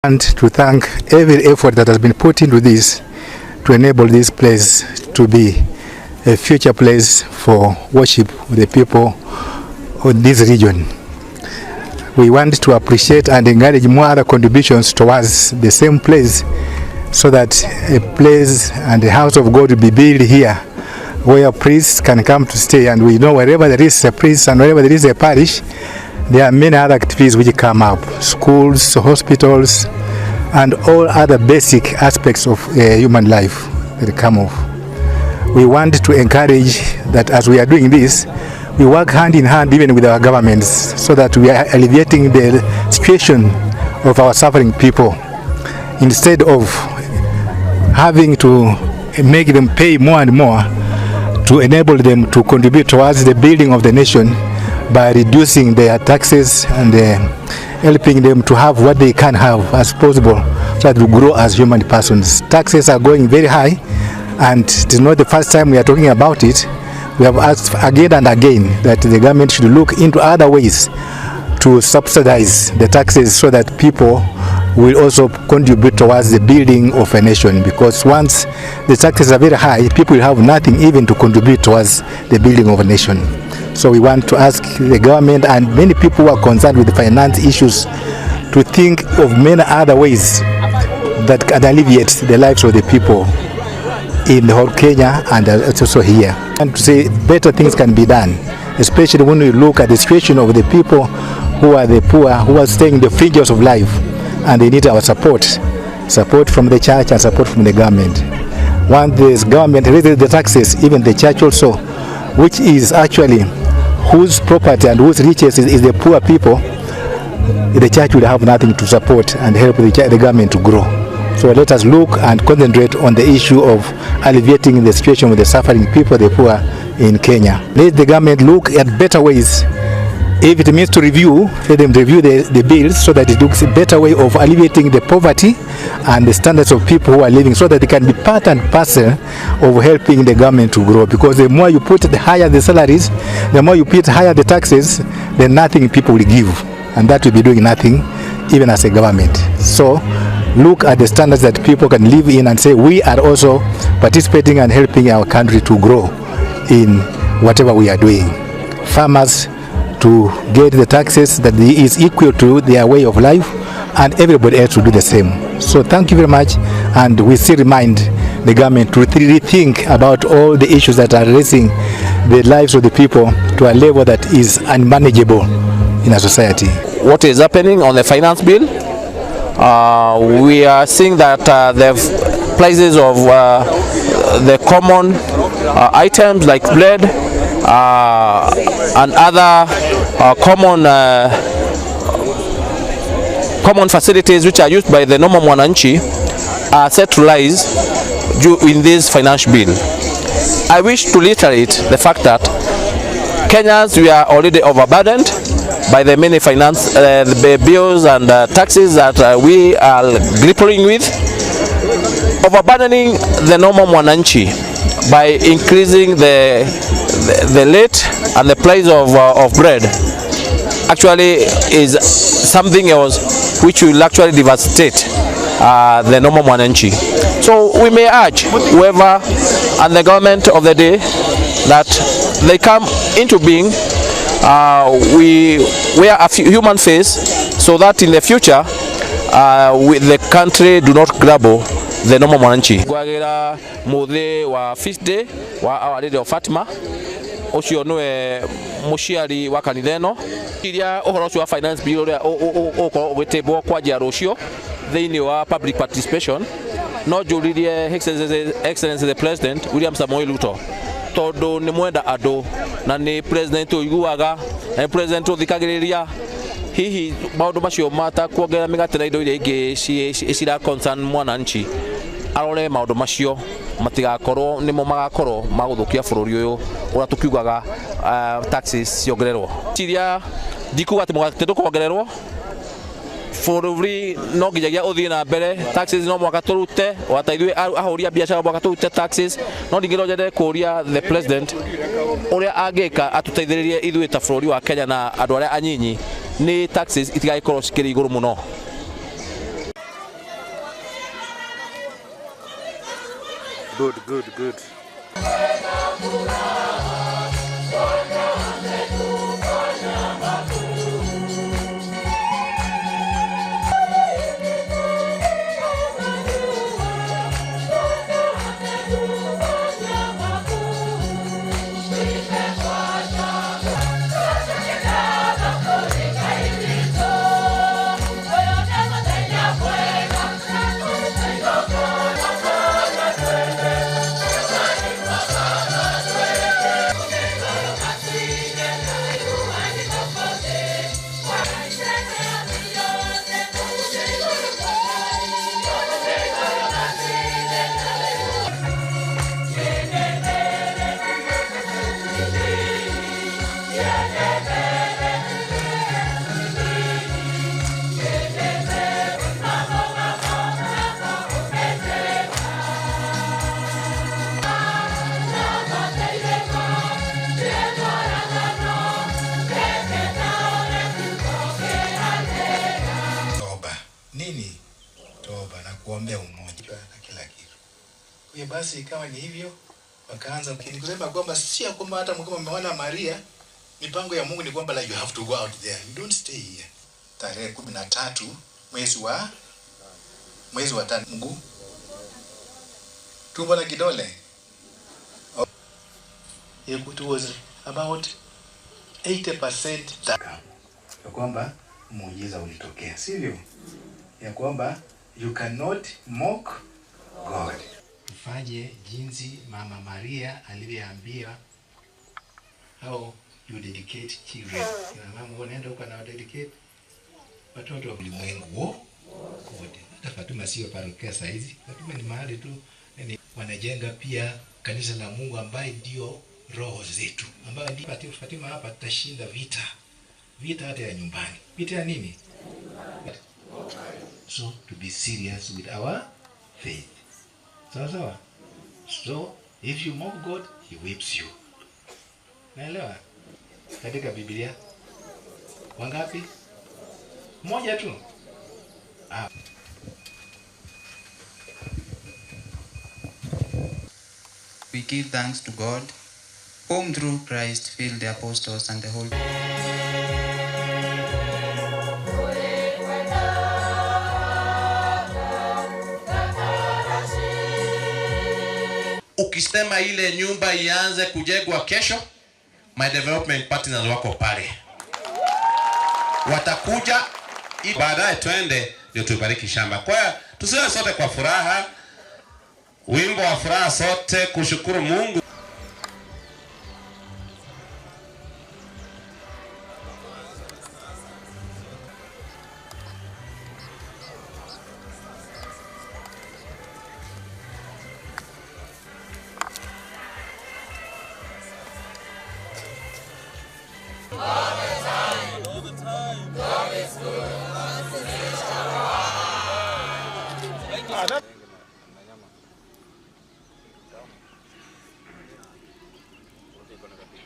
And to thank every effort that has been put into this to enable this place to be a future place for worship with the people of this region. We want to appreciate and encourage more other contributions towards the same place, so that a place and a house of God will be built here where priests can come to stay. And we know wherever there is a priest and wherever there is a parish, there are many other activities which come up, schools, hospitals, and all other basic aspects of human life that come off. We want to encourage that as we are doing this, we work hand in hand even with our governments, so that we are alleviating the situation of our suffering people, instead of having to make them pay more and more to enable them to contribute towards the building of the nation by reducing their taxes and helping them to have what they can have as possible, so that we grow as human persons. Taxes are going very high, and it is not the first time we are talking about it. We have asked again and again that the government should look into other ways to subsidize the taxes, so that people will also contribute towards the building of a nation, because once the taxes are very high, people will have nothing even to contribute towards the building of a nation. So we want to ask the government and many people who are concerned with the finance issues to think of many other ways that can alleviate the lives of the people in the whole Kenya and also here. And to say better things can be done, especially when we look at the situation of the people who are the poor, who are staying in the fringes of life, and they need our support from the church and support from the government. Once the government raises the taxes, even the church also, which is actually whose property and whose riches is the poor people, the church will have nothing to support and help the government to grow. So let us look and concentrate on the issue of alleviating the situation with the suffering people, the poor in Kenya. Let the government look at better ways. If it means to review, let them review the bills, so that it looks a better way of alleviating the poverty and the standards of people who are living, so that they can be part and parcel of helping the government to grow. Because the more you put the higher the salaries, the more you put higher the taxes, then nothing people will give, and that will be doing nothing even as a government. So look at the standards that people can live in and say we are also participating and helping our country to grow in whatever we are doing. Farmers to get the taxes that is equal to their way of life, and everybody else to do the same. So thank you very much, and we still remind the government to rethink about all the issues that are raising the lives of the people to a level that is unmanageable in a society. What is happening on the finance bill? We are seeing that the prices of the common items like bread and other common facilities which are used by the normal mwananchi are set to rise in this financial bill. I wish to reiterate the fact that Kenyans, we are already overburdened by the many finance the bills and taxes that we are grappling with. Overburdening the normal mwananchi by increasing the rate and the price of bread actually is something else which will actually devastate the normal mwananchi. So we may urge whoever and the government of the day that they come into being, we wear a human face, so that in the future the country do not grapple the normal mwananchi. Gwagera muthe wa feast day wa Our Lady of Fatima, ucio nwe mushiari wa kanitha eno iria uhoro ucio wa finance bill uria uko wetebwo kwanjia rucio thiini wa public participation. No njuririe Excellency the President William Samoei Ruto, tondu ni mwenda andu na ni president uiguaga na president uthikagiriria hihi maundu macio mata kuongerera migate na indo iria ingi cira concern mwananchi, arore maundu macio matigakorwo nimo magakorwo maguthukia bururi uyu ura tukiugaga taxes ciongererwo. Tiria ndikuga ati mugate ndukongererwo bururi no nginyagia uthie na mbere, taxes no mwaka turute wataithwe ahuria biashara mwaka turute taxes, no ndingiro njende kuria the president uria angika atuteithiririe ithuĩ ta bururi wa Kenya na andu aria anyinyi ni taxes itigagikorwo cikiri iguru muno. Good, good, good. Nini? Toba na kuombea umoja na kila kitu. Kwa hiyo basi ikawa ni hivyo, wakaanza kusema kwamba sio kwamba hata mkama mmeona Maria, mipango ya Mungu ni kwamba like you have to go out there. You don't stay here. Tarehe 13 mwezi wa 5 Mungu tumbo la kidole. It was about 80% ya kwamba muujiza ulitokea, sivyo? Ya kwamba you cannot mock God. Ufanye jinsi Mama Maria alivyoambia how you dedicate children. Na mama unaenda huko na dedicate watoto wa ulimwengu wote. Hata Fatuma sio parokia saizi. Fatuma ni mahali tu wanajenga pia kanisa la Mungu ambaye ndio roho zetu. Ambaye ndio Fatima hapa tutashinda vita hata ya nyumbani. Vita ya nini? So to be serious with our faith. So if you mock God, he whips you. Naelewa? Katika Biblia wangapi? Moja tu. We give thanks to God, whom through Christ filled the apostles and the whole. Ukisema ile nyumba ianze kujengwa kesho, my development partners wako pale. Watakuja baadaye twende ndio tubariki shamba. Kwa hiyo tusiwe sote kwa furaha. Wimbo wa furaha sote kushukuru Mungu.